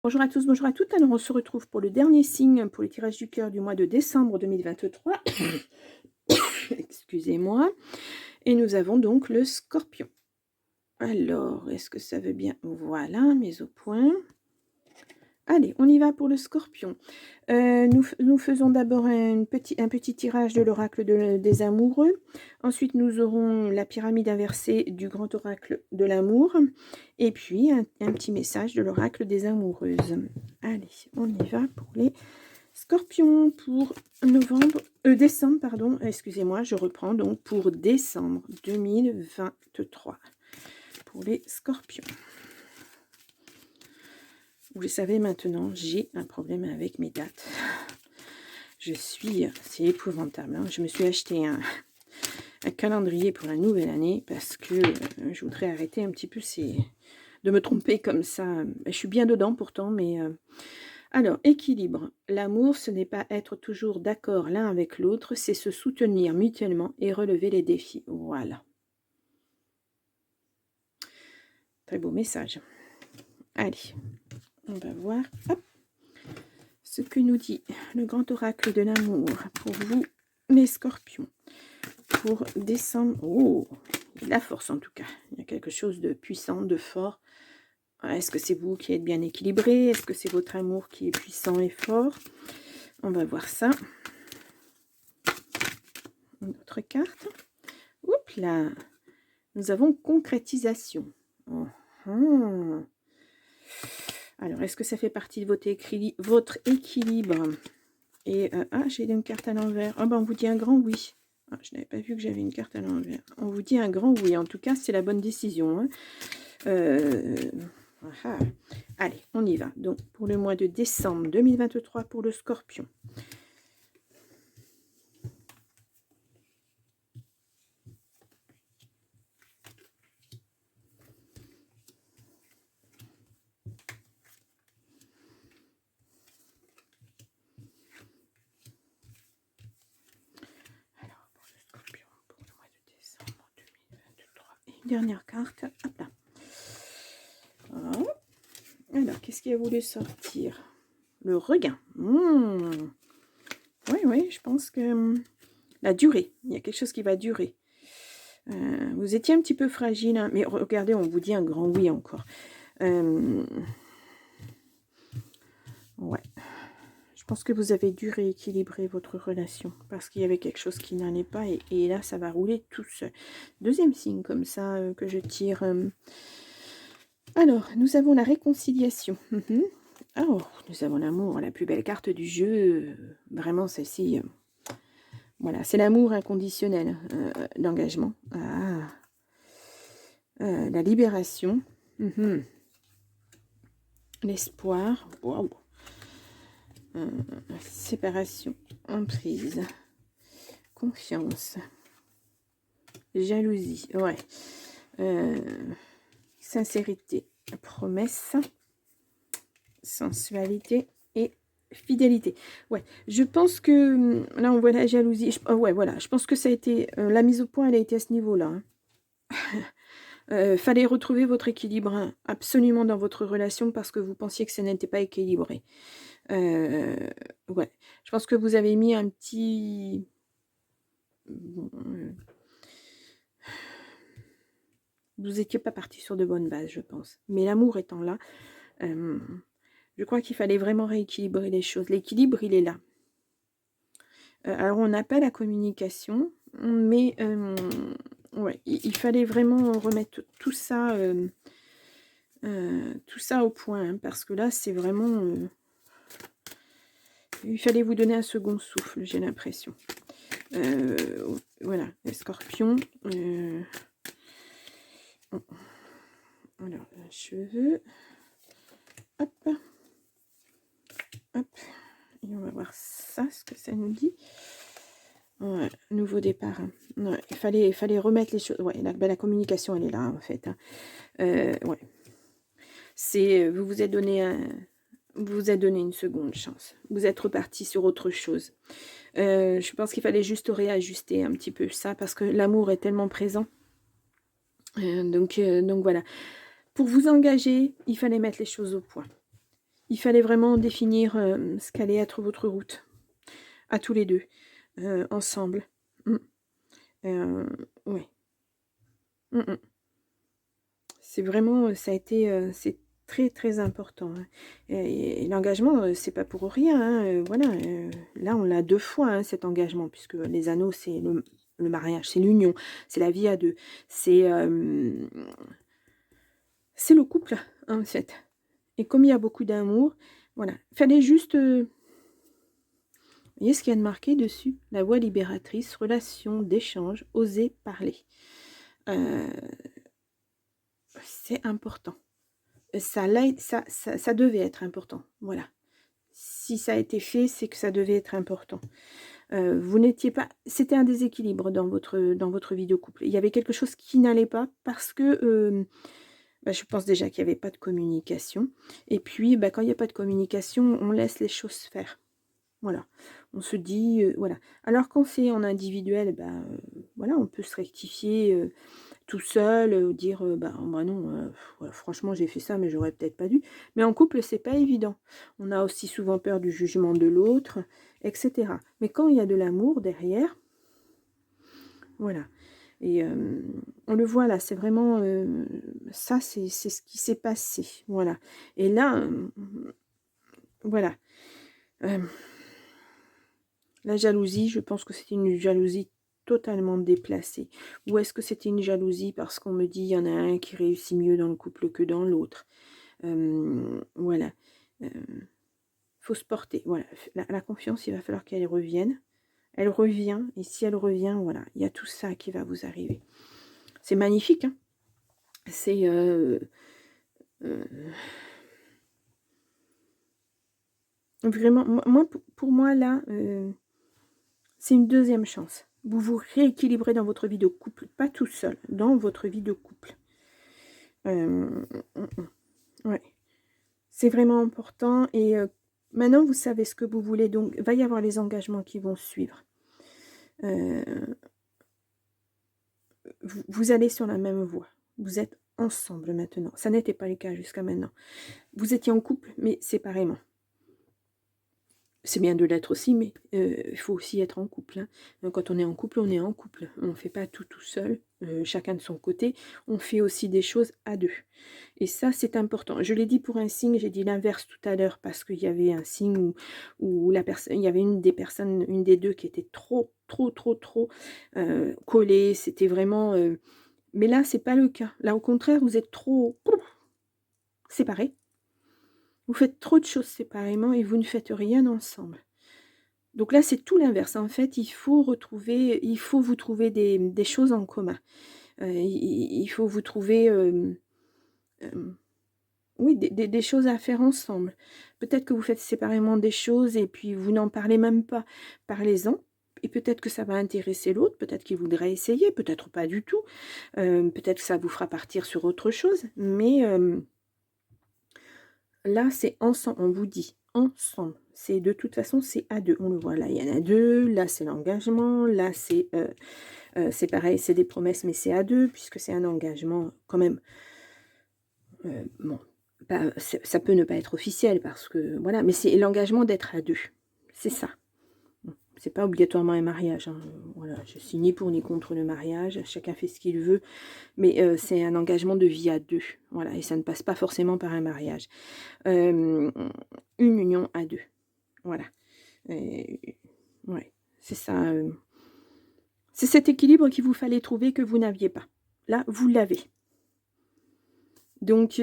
Bonjour à tous, bonjour à toutes. Alors, on se retrouve pour le dernier signe pour le tirage du cœur du mois de décembre 2023. Excusez-moi. Et nous avons donc le Scorpion. Alors, est-ce que ça veut bien? Voilà, mise au point. Allez, on y va pour le Scorpion. Nous faisons d'abord un petit tirage de l'oracle des amoureux. Ensuite, nous aurons la pyramide inversée du grand oracle de l'amour. Et puis, un petit message de l'oracle des amoureuses. Allez, on y va pour les Scorpions pour décembre, pardon. Excusez-moi, je reprends donc pour décembre 2023 pour les Scorpions. Vous le savez maintenant, j'ai un problème avec mes dates. C'est épouvantable. Hein. Je me suis acheté un calendrier pour la nouvelle année parce que je voudrais arrêter un petit peu de me tromper comme ça. Je suis bien dedans pourtant, mais... Alors, équilibre. L'amour, ce n'est pas être toujours d'accord l'un avec l'autre, c'est se soutenir mutuellement et relever les défis. Voilà. Très beau message. Allez, on va voir ce que nous dit le grand oracle de l'amour pour vous, les Scorpions. Pour décembre, oh, la force en tout cas. Il y a quelque chose de puissant, de fort. Est-ce que c'est vous qui êtes bien équilibré? Est-ce que c'est votre amour qui est puissant et fort? On va voir ça. Une autre carte. Oups là. Nous avons concrétisation. Alors, est-ce que ça fait partie de votre équilibre? Et j'ai une carte à l'envers. On vous dit un grand oui. Je n'avais pas vu que j'avais une carte à l'envers. On vous dit un grand oui. En tout cas, c'est la bonne décision. Hein. Allez, on y va. Donc, pour le mois de décembre 2023 pour le Scorpion. Alors, pour le Scorpion, pour le mois de décembre 2023. Et une dernière carte. Hop là. Alors, qu'est-ce qui a voulu sortir? Le regain. Oui, je pense que la durée. Il y a quelque chose qui va durer. Vous étiez un petit peu fragile, hein, mais regardez, on vous dit un grand oui encore. Ouais. Je pense que vous avez dû rééquilibrer votre relation parce qu'il y avait quelque chose qui n'allait pas et là, ça va rouler tout seul. Deuxième signe comme ça que je tire. Alors, nous avons la réconciliation. Alors, nous avons l'amour, la plus belle carte du jeu. Vraiment, celle-ci, voilà, c'est l'amour inconditionnel, l'engagement. La libération. L'espoir. Wow. Séparation, emprise, confiance, jalousie, ouais. Sincérité, promesse, sensualité et fidélité. Ouais, je pense que là on voit la jalousie. Ouais, voilà, je pense que ça a été la mise au point, elle a été à ce niveau-là. Hein. Fallait retrouver votre équilibre absolument dans votre relation parce que vous pensiez que ça n'était pas équilibré. Ouais, je pense que vous avez mis un petit... Bon, vous n'étiez pas parti sur de bonnes bases, je pense. Mais l'amour étant là, je crois qu'il fallait vraiment rééquilibrer les choses. L'équilibre, il est là. Alors, on n'a pas la communication, mais ouais, il fallait vraiment remettre tout ça au point. Hein, parce que là, c'est vraiment... il fallait vous donner un second souffle, j'ai l'impression. Voilà, les scorpions. Alors, cheveux. Hop. Hop. Et on va voir ça, ce que ça nous dit. Ouais, nouveau départ. Hein. Ouais, il fallait remettre les choses. Ouais, la communication, elle est là, en fait. Hein. Ouais. Vous vous êtes donné une seconde chance. Vous êtes reparti sur autre chose. Je pense qu'il fallait juste réajuster un petit peu ça, parce que l'amour est tellement présent. Donc voilà. Pour vous engager, il fallait mettre les choses au point. Il fallait vraiment définir ce qu'allait être votre route, à tous les deux, ensemble. Mmh. Ouais. Mmh mh. C'est vraiment, ça a été, c'est très, très important, hein. Et l'engagement, c'est pas pour rien, hein, voilà, là, on l'a 2 fois, hein, cet engagement, puisque les anneaux, c'est le mariage, c'est l'union, c'est la vie à 2, c'est le couple, en fait. Et comme il y a beaucoup d'amour, voilà. Fallait juste, vous voyez ce qu'il y a de marqué dessus? La voix libératrice, relation d'échange, oser parler. Heu, c'est important. Ça devait être important, voilà. Si ça a été fait, c'est que ça devait être important. Vous n'étiez pas, c'était un déséquilibre dans votre vie de couple. Il y avait quelque chose qui n'allait pas parce que, bah, je pense déjà qu'il y avait pas de communication et puis, bah, quand il y a pas de communication, on laisse les choses faire. Voilà. On se dit, voilà. Alors quand c'est en individuel, bah, voilà, on peut se rectifier, tout seul, dire, «Bah non, ouais, franchement j'ai fait ça mais j'aurais peut-être pas dû». Mais en couple, c'est pas évident. On a aussi souvent peur du jugement de l'autre et cetera. Mais quand il y a de l'amour derrière, voilà. Et on le voit là, c'est vraiment, ça c'est ce qui s'est passé, voilà. Et là, voilà, hem, la jalousie, je pense que c'était une jalousie totalement déplacée. Ou est-ce que c'était une jalousie parce qu'on me dit: «Il y en a un qui réussit mieux dans le couple que dans l'autre». Voilà, faut se porter, voilà. La confiance, il va falloir qu'elle revienne. Elle revient et si elle revient, voilà, il y a tout ça qui va vous arriver. C'est magnifique, hein. C'est, heu, vraiment, moi pour moi là, c'est une deuxième chance. Vous vous rééquilibrez dans votre vie de couple, pas tout seul, dans votre vie de couple. Ouais, c'est vraiment important et maintenant vous savez ce que vous voulez, donc va y avoir les engagements qui vont suivre. Heu, vous allez sur la même voie. Vous êtes ensemble maintenant. Ça n'était pas le cas jusqu'à maintenant. Vous étiez en couple, mais séparément. C'est bien de l'être aussi, mais il faut aussi être en couple, hein. Quand on est en couple, on est en couple. On ne fait pas tout, tout seul, chacun de son côté. On fait aussi des choses à 2 et ça, c'est important. Je l'ai dit pour un signe, j'ai dit l'inverse tout à l'heure parce qu'il y avait un signe où la personne, il y avait une des personnes, une des 2 qui était trop, trop, trop, trop, collée. C'était vraiment, mais là, c'est pas le cas. Là, au contraire, vous êtes trop séparés. Vous faites trop de choses séparément et vous ne faites rien ensemble. Donc là, c'est tout l'inverse. En fait, il faut vous trouver des choses en commun. Il faut vous trouver, hem, oui, des choses à faire ensemble. Peut-être que vous faites séparément des choses et puis vous n'en parlez même pas. Parlez-en et peut-être que ça va intéresser l'autre, peut-être qu'il voudrait essayer, peut-être pas du tout. Peut-être que ça vous fera partir sur autre chose, mais là, c'est ensemble, on vous dit ensemble. C'est de toute façon, c'est à 2. On le voit là, il y en a 2. Là, c'est l'engagement, là, c'est pareil, c'est des promesses, mais c'est à 2 puisque c'est un engagement quand même, bon, pas ça peut ne pas être officiel parce que voilà, mais c'est l'engagement d'être à 2. C'est ça. Mmh. C'est pas obligatoirement un mariage, hein, voilà, je suis ni pour ni contre le mariage, chacun fait ce qu'il veut, mais c'est un engagement de vie à 2, voilà, et ça ne passe pas forcément par un mariage. Hem, une union à 2, voilà. Et ouais, c'est ça, c'est cet équilibre qu'il vous fallait trouver que vous n'aviez pas. Là, vous l'avez. Donc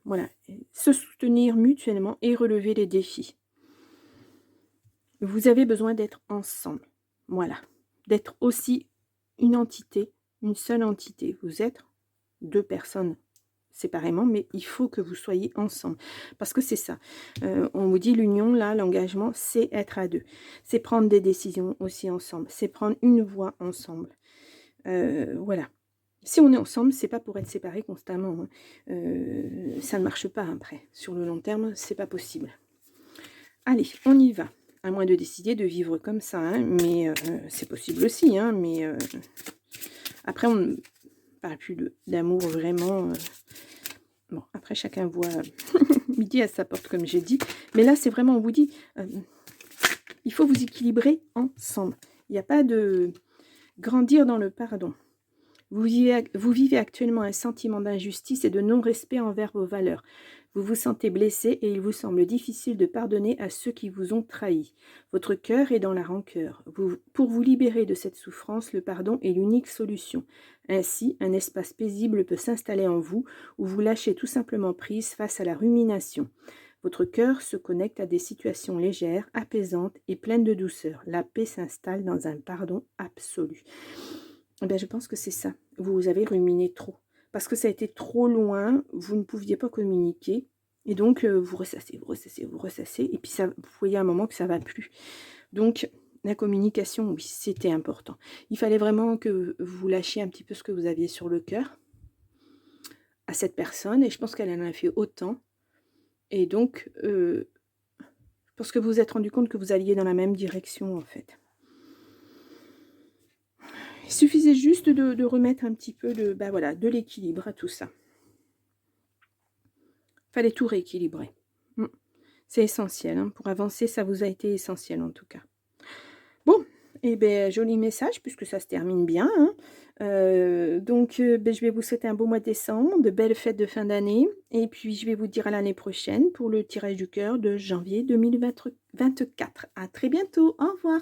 voilà, se soutenir mutuellement et relever les défis. Vous avez besoin d'être ensemble, voilà, d'être aussi une entité, une seule entité. Vous êtes 2 personnes séparément, mais il faut que vous soyez ensemble. Parce que c'est ça, on vous dit l'union, là, l'engagement, c'est être à 2. C'est prendre des décisions aussi ensemble, c'est prendre une voie ensemble. Voilà. Si on est ensemble, c'est pas pour être séparés constamment, hein. Ça ne marche pas après. Sur le long terme, c'est pas possible. Allez, on y va. À moins de décider de vivre comme ça, hein, mais c'est possible aussi, hein, mais après on ne parle plus d'amour vraiment, bon, après chacun voit Midi à sa porte, comme j'ai dit. Mais là, c'est vraiment, on vous dit, il faut vous équilibrer ensemble. Il n'y a pas de grandir dans le pardon. Vous vivez actuellement un sentiment d'injustice et de non-respect envers vos valeurs. Vous vous sentez blessé et il vous semble difficile de pardonner à ceux qui vous ont trahi. Votre cœur est dans la rancœur. Pour vous libérer de cette souffrance, le pardon est l'unique solution. Ainsi, un espace paisible peut s'installer en vous où vous lâchez tout simplement prise face à la rumination. Votre cœur se connecte à des situations légères, apaisantes et pleines de douceur. La paix s'installe dans un pardon absolu. Eh bien, je pense que c'est ça. Vous avez ruminé trop. Parce que ça a été trop loin, vous ne pouviez pas communiquer. Et donc, vous ressassez, vous ressassez, vous ressassez. Et puis, ça, vous voyez à un moment que ça ne va plus. Donc, la communication, oui, c'était important. Il fallait vraiment que vous lâchiez un petit peu ce que vous aviez sur le cœur à cette personne. Et je pense qu'elle en a fait autant. Et donc, je pense que vous vous êtes rendu compte que vous alliez dans la même direction, en fait. Il suffisait juste de remettre un petit peu voilà, de l'équilibre à tout ça. Fallait tout rééquilibrer. C'est essentiel. Hein. Pour avancer, ça vous a été essentiel en tout cas. Bon, et bien, joli message puisque ça se termine bien. Hein. Donc, je vais vous souhaiter un beau mois de décembre, de belles fêtes de fin d'année. Et puis, je vais vous dire à l'année prochaine pour le tirage du cœur de janvier 2024. À très bientôt. Au revoir.